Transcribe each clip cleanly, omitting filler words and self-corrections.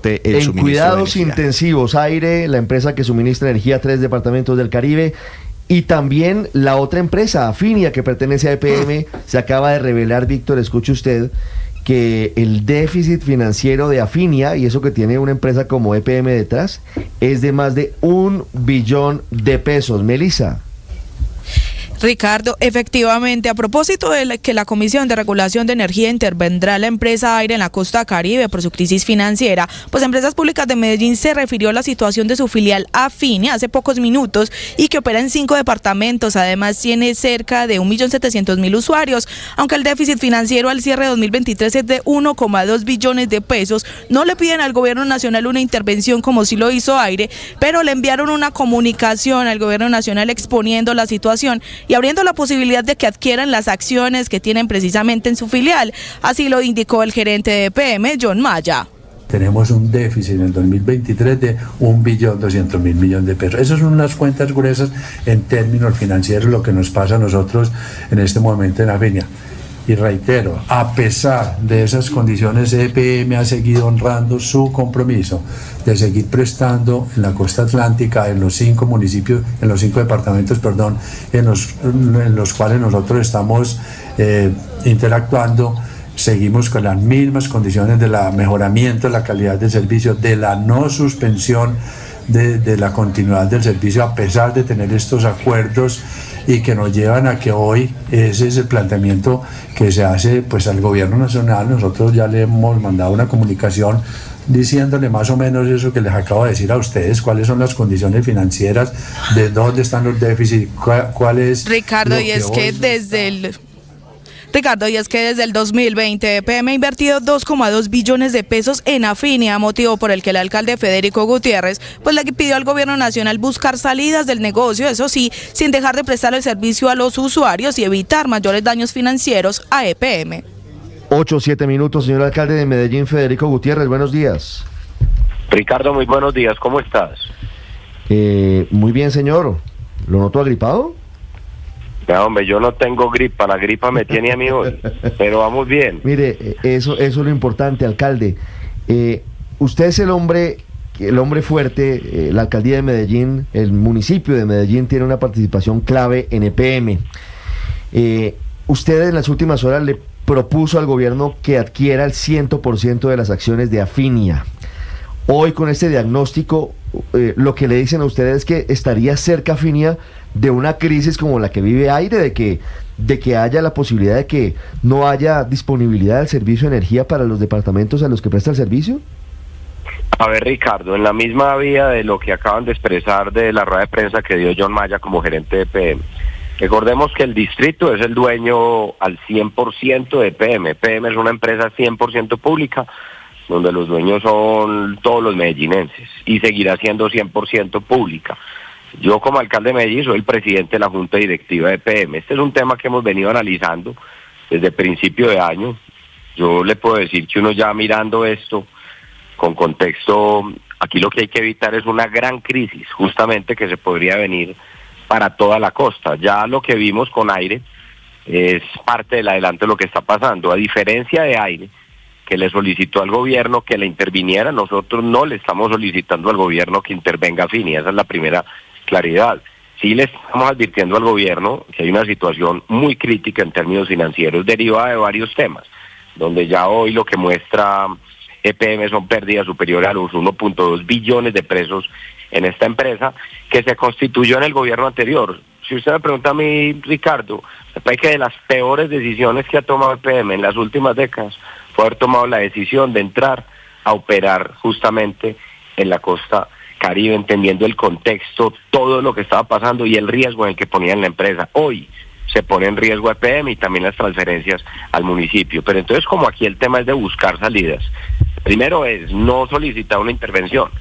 corte el en suministro cuidados de energía. intensivos, Aire, la empresa que suministra energía a 3 departamentos del Caribe, y también la otra empresa, Afinia, que pertenece a EPM, se acaba de revelar, Víctor, escuche usted, que el déficit financiero de Afinia, y eso que tiene una empresa como EPM detrás, es de más de 1 billón de pesos. Melissa. Ricardo, efectivamente, a propósito de que la Comisión de Regulación de Energía intervendrá la empresa Aire en la costa Caribe por su crisis financiera, pues Empresas Públicas de Medellín se refirió a la situación de su filial Afinia hace pocos minutos y que opera en 5 departamentos. Además, tiene cerca de 1.700.000 usuarios. Aunque el déficit financiero al cierre de 2023 es de 1,2 billones de pesos, no le piden al gobierno nacional una intervención como sí lo hizo Aire, pero le enviaron una comunicación al gobierno nacional exponiendo la situación y abriendo la posibilidad de que adquieran las acciones que tienen precisamente en su filial. Así lo indicó el gerente de EPM, John Maya. Tenemos un déficit en el 2023 de 1.200.000.000.000 de pesos. Esas son unas cuentas gruesas en términos financieros, lo que nos pasa a nosotros en este momento en Afinia. Y reitero, a pesar de esas condiciones, EPM ha seguido honrando su compromiso de seguir prestando en la costa atlántica, en los 5 municipios, en los 5 departamentos, perdón, en los cuales nosotros estamos interactuando. Seguimos con las mismas condiciones de la mejoramiento de la calidad del servicio, de la no suspensión de la continuidad del servicio, a pesar de tener estos acuerdos, y que nos llevan a que hoy ese es el planteamiento que se hace pues al gobierno nacional. Nosotros ya le hemos mandado una comunicación diciéndole más o menos eso que les acabo de decir a ustedes, cuáles son las condiciones financieras, de dónde están los déficits, cuál es... Ricardo, y es que desde el 2020 EPM ha invertido 2,2 billones de pesos en Afinia, motivo por el que el alcalde Federico Gutiérrez pues le pidió al gobierno nacional buscar salidas del negocio, eso sí, sin dejar de prestar el servicio a los usuarios y evitar mayores daños financieros a EPM. 8-7 minutos, señor alcalde de Medellín, Federico Gutiérrez, buenos días. Ricardo, muy buenos días, ¿cómo estás? Muy bien, señor. ¿Lo noto agripado? No, hombre, yo no tengo gripa, la gripa me tiene a mí hoy, pero vamos bien. Mire, eso es lo importante, alcalde. Usted es el hombre fuerte, la alcaldía de Medellín, el municipio de Medellín tiene una participación clave en EPM. Usted en las últimas horas le propuso al gobierno que adquiera el 100% de las acciones de Afinia. Hoy con este diagnóstico, lo que le dicen a ustedes es que estaría cerca Afinia de una crisis como la que vive Aire, de que haya la posibilidad de que no haya disponibilidad del servicio de energía para los departamentos a los que presta el servicio. A ver, Ricardo, en la misma vía de lo que acaban de expresar de la rueda de prensa que dio John Maya como gerente de EPM, recordemos que el distrito es el dueño al 100% de EPM. EPM es una empresa 100% pública, donde los dueños son todos los medellinenses, y seguirá siendo 100% pública. Yo como alcalde de Medellín soy el presidente de la Junta Directiva de EPM. Este es un tema que hemos venido analizando desde principio de año. Yo le puedo decir que uno ya mirando esto con contexto, aquí lo que hay que evitar es una gran crisis, justamente que se podría venir para toda la costa. Ya lo que vimos con Aire es parte del adelanto de lo que está pasando. A diferencia de Aire, que le solicitó al gobierno que le interviniera, nosotros no le estamos solicitando al gobierno que intervenga a Afinia, esa es la primera claridad. Sí le estamos advirtiendo al gobierno que hay una situación muy crítica en términos financieros derivada de varios temas, donde ya hoy lo que muestra EPM son pérdidas superiores a los 1.2 billones de pesos en esta empresa que se constituyó en el gobierno anterior. Si usted me pregunta a mí, Ricardo, me parece que de las peores decisiones que ha tomado EPM en las últimas décadas fue haber tomado la decisión de entrar a operar justamente en la costa Caribe, entendiendo el contexto, todo lo que estaba pasando y el riesgo en el que ponían la empresa. Hoy se pone en riesgo EPM y también las transferencias al municipio. Pero entonces, como aquí el tema es de buscar salidas, primero es no solicitar una intervención.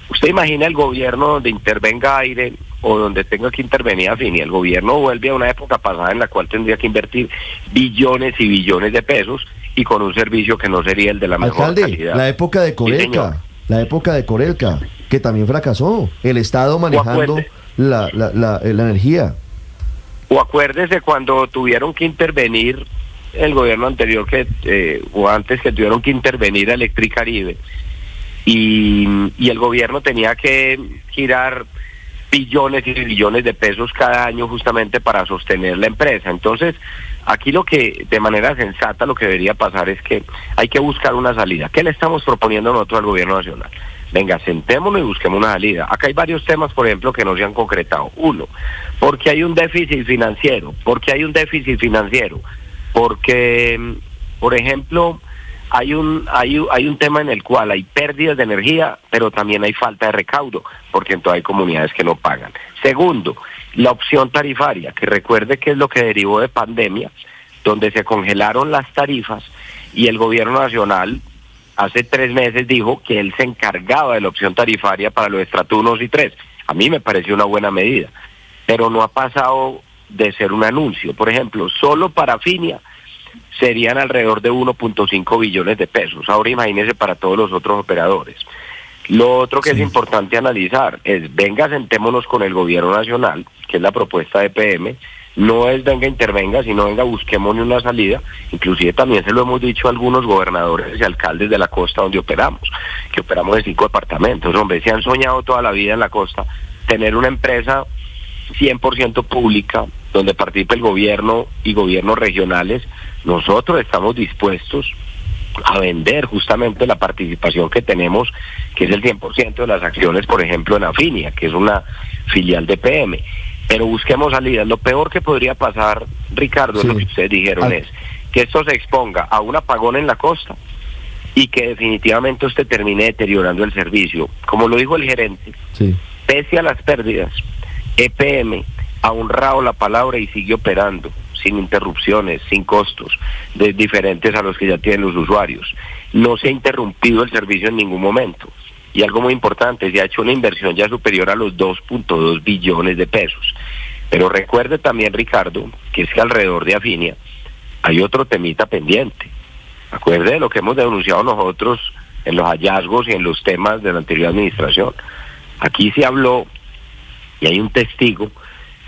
Usted imagina el gobierno donde intervenga Aire o donde tenga que intervenir Afinia. El gobierno vuelve a una época pasada en la cual tendría que invertir billones y billones de pesos y con un servicio que no sería el de la mejor calidad. La época de Corelca, sí, la época de Corelca, que también fracasó, el Estado manejando la energía. O acuérdese cuando tuvieron que intervenir el gobierno anterior o antes que tuvieron que intervenir a Electricaribe, y el gobierno tenía que girar billones y billones de pesos cada año justamente para sostener la empresa. Entonces, aquí lo que de manera sensata lo que debería pasar es que hay que buscar una salida. ¿Qué le estamos proponiendo nosotros al gobierno nacional? Venga, sentémonos y busquemos una salida. Acá hay varios temas, por ejemplo, que no se han concretado. Uno, porque hay un déficit financiero. Porque, por ejemplo, hay un tema en el cual hay pérdidas de energía, pero también hay falta de recaudo, porque entonces hay comunidades que no pagan. Segundo, la opción tarifaria, que recuerde que es lo que derivó de pandemia, donde se congelaron las tarifas y el gobierno nacional hace 3 meses dijo que él se encargaba de la opción tarifaria para los estratos 1 y 3. A mí me pareció una buena medida, pero no ha pasado de ser un anuncio. Por ejemplo, solo para Finia serían alrededor de 1.5 billones de pesos. Ahora imagínense para todos los otros operadores. Lo otro que es importante analizar es, venga, sentémonos con el gobierno nacional, que es la propuesta de EPM, no es venga, intervenga, sino venga, busquemos una salida. Inclusive también se lo hemos dicho a algunos gobernadores y alcaldes de la costa donde operamos, que operamos en 5 departamentos. Hombre, se han soñado toda la vida en la costa tener una empresa 100% pública, donde participe el gobierno y gobiernos regionales. Nosotros estamos dispuestos a vender justamente la participación que tenemos, que es el 100% de las acciones, por ejemplo, en Afinia, que es una filial de PM. Pero busquemos salidas. Lo peor que podría pasar, Ricardo, es lo que ustedes dijeron, es que esto se exponga a un apagón en la costa y que definitivamente usted termine deteriorando el servicio. Como lo dijo el gerente, pese a las pérdidas, EPM ha honrado la palabra y sigue operando sin interrupciones, sin costos diferentes a los que ya tienen los usuarios. No se ha interrumpido el servicio en ningún momento. Y algo muy importante, se ha hecho una inversión ya superior a los 2.2 billones de pesos. Pero recuerde también, Ricardo, que es que alrededor de Afinia hay otro temita pendiente. Acuerde de lo que hemos denunciado nosotros en los hallazgos y en los temas de la anterior administración. Aquí se habló, y hay un testigo,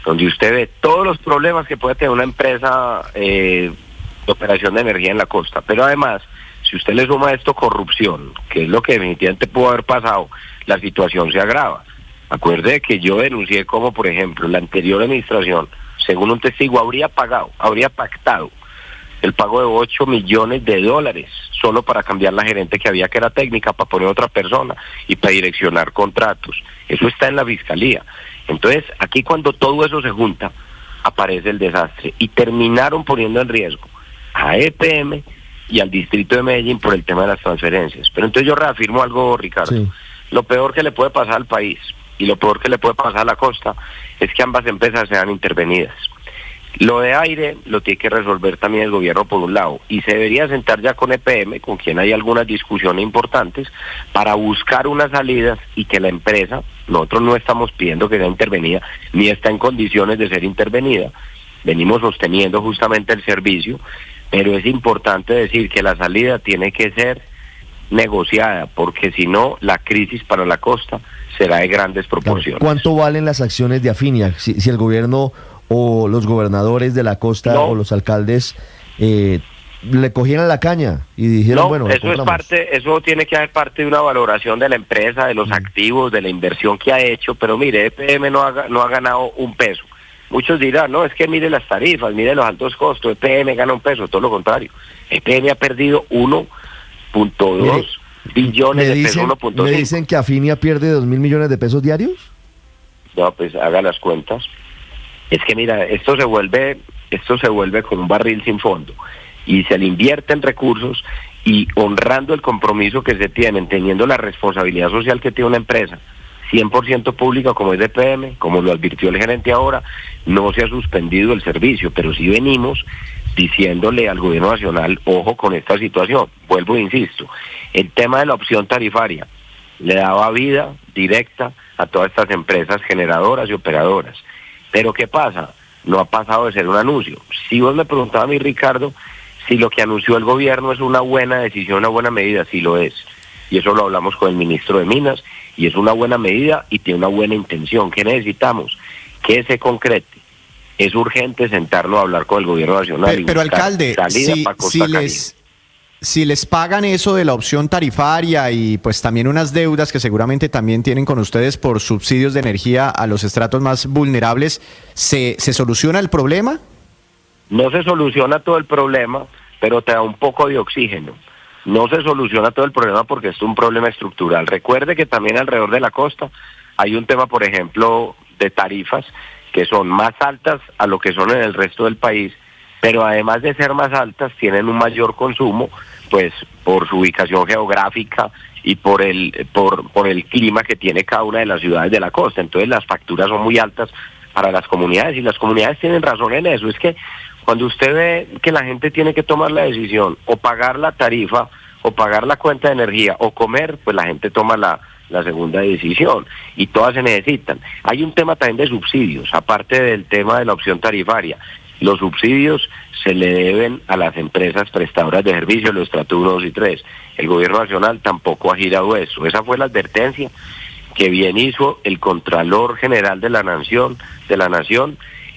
donde usted ve todos los problemas que puede tener una empresa de operación de energía en la costa. Pero además, si usted le suma a esto corrupción, que es lo que definitivamente pudo haber pasado, la situación se agrava. Acuerde que yo denuncié como, por ejemplo, la anterior administración, según un testigo, habría pactado el pago de $8 millones solo para cambiar la gerente que había, que era técnica, para poner otra persona y para direccionar contratos. Eso está en la fiscalía. Entonces, aquí cuando todo eso se junta, aparece el desastre. Y terminaron poniendo en riesgo a EPM y al distrito de Medellín por el tema de las transferencias. Pero entonces yo reafirmo algo, Ricardo. Lo peor que le puede pasar al país y lo peor que le puede pasar a la costa es que ambas empresas sean intervenidas. Lo de aire lo tiene que resolver también el gobierno por un lado, y se debería sentar ya con EPM, con quien hay algunas discusiones importantes, para buscar unas salidas y que la empresa, nosotros no estamos pidiendo que sea intervenida, ni está en condiciones de ser intervenida, venimos sosteniendo justamente el servicio, pero es importante decir que la salida tiene que ser negociada, porque si no, la crisis para la costa será de grandes proporciones. ¿Cuánto valen las acciones de Afinia? Si el gobierno o los gobernadores de la costa o los alcaldes le cogieran la caña y dijeran, bueno, eso tiene que haber parte de una valoración de la empresa, de los activos, de la inversión que ha hecho, pero mire, EPM no ha ganado un peso. Muchos dirán, no, es que mire las tarifas, mire los altos costos, EPM gana un peso, todo lo contrario. EPM ha perdido 1.2 billones de pesos, 1.5. ¿Me dicen que Afinia pierde 2.000 millones de pesos diarios? No, pues haga las cuentas. Es que mira, esto se vuelve como un barril sin fondo, y se le invierten recursos y honrando el compromiso que se tienen, teniendo la responsabilidad social que tiene una empresa 100% pública como es EPM, como lo advirtió el gerente ahora, no se ha suspendido el servicio, pero sí venimos diciéndole al gobierno nacional, ojo con esta situación. Vuelvo e insisto, el tema de la opción tarifaria le daba vida directa a todas estas empresas generadoras y operadoras. Pero ¿qué pasa? No ha pasado de ser un anuncio. Si vos me preguntabas a mí, Ricardo, si lo que anunció el gobierno es una buena decisión, una buena medida, sí lo es. Y eso lo hablamos con el ministro de Minas, y es una buena medida y tiene una buena intención. ¿Qué necesitamos? Que se concrete. Es urgente sentarnos a hablar con el gobierno nacional. Pero alcalde, si les pagan eso de la opción tarifaria y pues también unas deudas que seguramente también tienen con ustedes por subsidios de energía a los estratos más vulnerables, ¿se soluciona el problema? No se soluciona todo el problema, pero te da un poco de oxígeno. No se soluciona todo el problema porque es un problema estructural. Recuerde que también alrededor de la costa hay un tema, por ejemplo, de tarifas que son más altas a lo que son en el resto del país, pero además de ser más altas tienen un mayor consumo, pues por su ubicación geográfica y por el clima que tiene cada una de las ciudades de la costa. Entonces las facturas son muy altas para las comunidades, y las comunidades tienen razón en eso. Es que cuando usted ve que la gente tiene que tomar la decisión o pagar la tarifa o pagar la cuenta de energía o comer, pues la gente toma la segunda decisión, y todas se necesitan. Hay un tema también de subsidios, aparte del tema de la opción tarifaria. Los subsidios se le deben a las empresas prestadoras de servicios, los estratos 1, 2 y 3. El gobierno nacional tampoco ha girado eso. Esa fue la advertencia que bien hizo el Contralor General de la Nación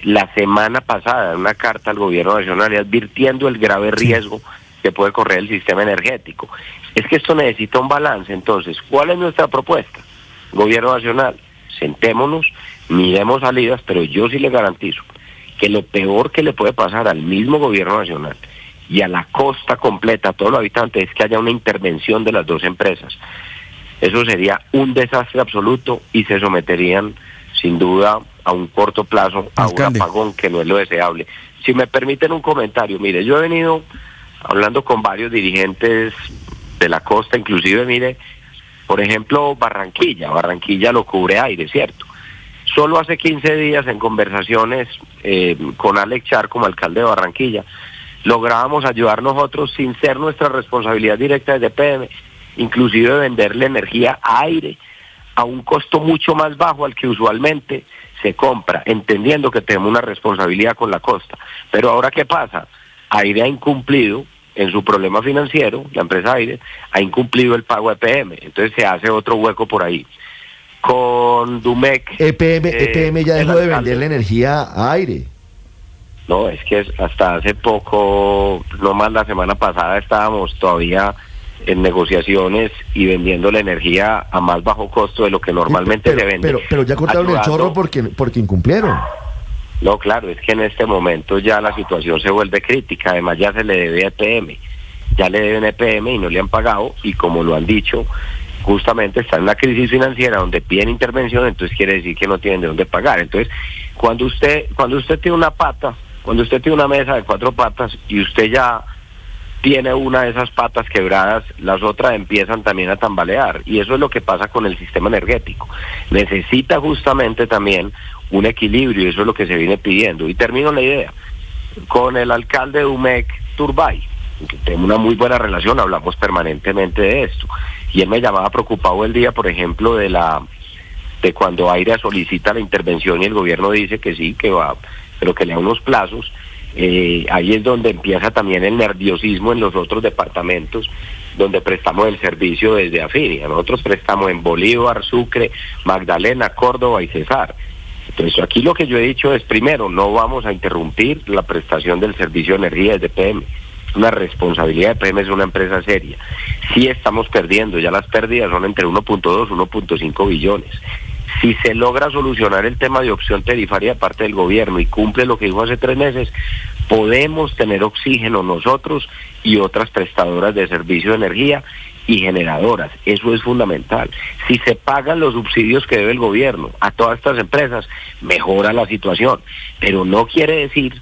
la semana pasada, en una carta al gobierno nacional, advirtiendo el grave riesgo que puede correr el sistema energético. Es que esto necesita un balance. Entonces, ¿cuál es nuestra propuesta? Gobierno nacional, sentémonos, miremos salidas, pero yo sí le garantizo que lo peor que le puede pasar al mismo gobierno nacional y a la costa completa, a todos los habitantes, es que haya una intervención de las dos empresas. Eso sería un desastre absoluto y se someterían sin duda a un corto plazo a un apagón que no es lo deseable. Si me permiten un comentario, mire, yo he venido hablando con varios dirigentes de la costa, inclusive, mire, por ejemplo, Barranquilla lo cubre aire, ¿cierto? Solo hace 15 días en conversaciones con Alex Char como alcalde de Barranquilla, lográbamos ayudar nosotros, sin ser nuestra responsabilidad directa desde PM, inclusive venderle energía a aire a un costo mucho más bajo al que usualmente se compra, entendiendo que tenemos una responsabilidad con la costa. Pero ahora, ¿qué pasa? Aire ha incumplido en su problema financiero, la empresa Aire ha incumplido el pago a EPM, entonces se hace otro hueco por ahí. Con Dumec... EPM ya dejó de vender la energía a Aire. No, es que hasta hace poco, no más la semana pasada, estábamos todavía en negociaciones y vendiendo la energía a más bajo costo de lo que normalmente se vende. Pero ya cortaron el chorro porque incumplieron. No, claro, es que en este momento ya la situación se vuelve crítica. Además ya se le debe a EPM, ya le deben a EPM y no le han pagado, y como lo han dicho, justamente está en una crisis financiera donde piden intervención, entonces quiere decir que no tienen de dónde pagar. Entonces, cuando usted tiene cuando usted tiene una mesa de 4 patas y usted ya tiene una de esas patas quebradas, las otras empiezan también a tambalear, y eso es lo que pasa con el sistema energético. Necesita justamente también un equilibrio, y eso es lo que se viene pidiendo. Y termino la idea con el alcalde de UMEC, Turbay, que tengo una muy buena relación, hablamos permanentemente de esto, y él me llamaba preocupado el día, por ejemplo, de cuando Aire solicita la intervención y el gobierno dice que sí, que va, pero que le da unos plazos. Ahí es donde empieza también el nerviosismo en los otros departamentos donde prestamos el servicio desde Afinia. Nosotros prestamos en Bolívar, Sucre, Magdalena, Córdoba y Cesar. Entonces aquí lo que yo he dicho es, primero, no vamos a interrumpir la prestación del servicio de energía desde PM. Es una responsabilidad de PM, es una empresa seria. Sí estamos perdiendo, ya las pérdidas son entre 1.2 y 1.5 billones. Si se logra solucionar el tema de opción tarifaria de parte del gobierno y cumple lo que dijo hace 3 meses, podemos tener oxígeno nosotros y otras prestadoras de servicio de energía y generadoras. Eso es fundamental. Si se pagan los subsidios que debe el gobierno a todas estas empresas, mejora la situación. Pero no quiere decir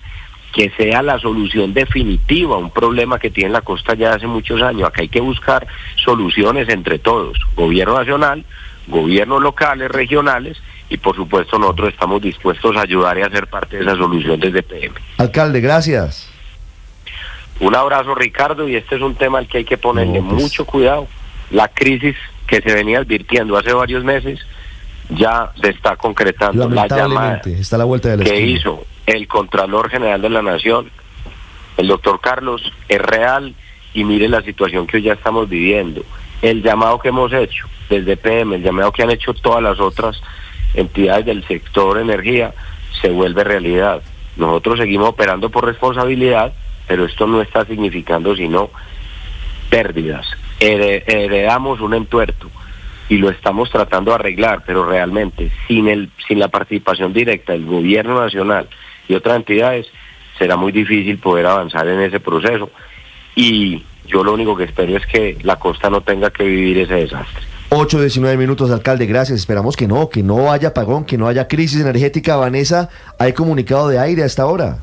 que sea la solución definitiva a un problema que tiene la costa ya hace muchos años. Acá hay que buscar soluciones entre todos, gobierno nacional, gobiernos locales, regionales, y por supuesto nosotros estamos dispuestos a ayudar y a ser parte de esa solución desde PM. Alcalde, gracias. Un abrazo, Ricardo, y este es un tema al que hay que ponerle mucho cuidado. La crisis que se venía advirtiendo hace varios meses ya se está concretando. La llamada está a la vuelta de la que esquina. hizo el Contralor General de la Nación, el doctor Carlos, es real, y mire la situación que hoy ya estamos viviendo. El llamado que hemos hecho desde PM, el llamado que han hecho todas las otras entidades del sector energía, se vuelve realidad. Nosotros seguimos operando por responsabilidad, pero esto no está significando sino pérdidas. Heredamos un entuerto y lo estamos tratando de arreglar, pero realmente sin la participación directa del gobierno nacional y otras entidades será muy difícil poder avanzar en ese proceso, y yo lo único que espero es que la costa no tenga que vivir ese desastre. 8:19 minutos, alcalde, gracias. Esperamos que no haya apagón, que no haya crisis energética. Vanessa, ¿hay comunicado de aire a esta hora?